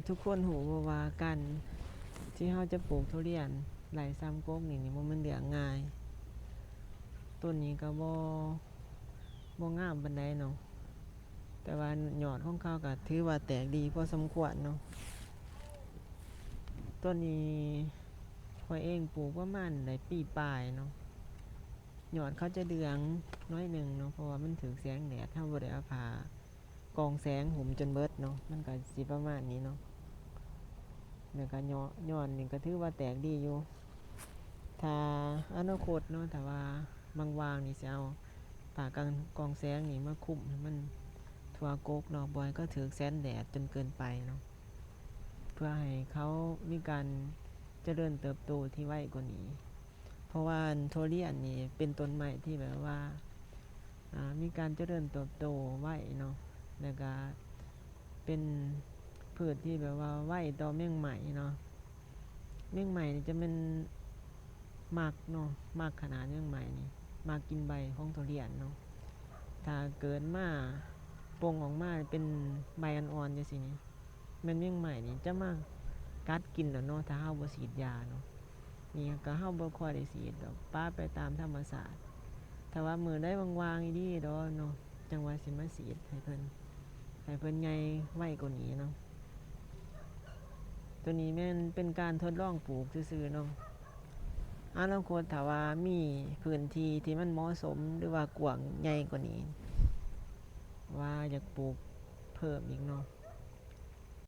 ทุกคนหูว่ากันที่เราจะปลูกทุเรียนไหลซ้ำก๊กนี่มันเดือง่ายต้นนี้ก็บ่งามปานใดเนาะแต่ว่ายอดของเขาก็ถือว่าแตกดีพอสมควรเนาะต้นนี้ข้อยเองปลูกประมาณได้ปีปลายเนาะยอดเขาจะเดืองน้อยหนึ่งเนาะเพราะว่ามันถึงแสงแดดถ้าบ่ได้เอาผ้ากองแสงหุ่มจนเบิดเนาะมันก็สิประมาณนี้เนาะแล้วก็ยอดนี่ก็ถือว่าแตกดีอยู่ถ้าอนาคตเนาะถ้าว่าบางๆนี่สิเอาผ้ากองแสงนี่มาคลุมให้มันทั่วกกเนาะบ่ให้ก็ถึกแสงแดดจนเกินไปเนาะเพื่อให้เขามีการเจริญเติบโตที่ไวกว่านี้เพราะว่าทุเรียนนี่เป็นต้นไม้ที่แบบว่ามีการเจริญเติบโตไวเนาะแล้วก็เป็นพืชที่แบบว่าไวต่อแมงไหม้เนาะแมงไหม้นี่จะเป็นมักเนาะมักขนาดแมงไหม้นี่มากินใบของทุเรียนเนาะถ้าเกิดมาปงออกมาเป็นใบอ่อนๆจังซี่นี่แม่นแมงไหม้นี่จะมากัดกินแล้วเนาะถ้าเฮาบ่ฉีดยาเนาะนี่ก็เฮาบ่ค่อยได้ฉีดดอกปล่อยไปตามธรรมชาติถ้าว่ามื้อใดว่างๆอีหลีดอกเนาะจังว่าสิมาฉีดให้เพิ่นใหญ่ไวกว่านี้เนาะตัวนี้แม่นเป็นการทดลองปลูกซื่อๆเนาะอนาคตถ้าว่ามีพื้นที่ที่มันเหมาะสมหรือว่ากว้างใหญ่กว่านี้ว่าอยากปลูกเพิ่มอีกเนาะ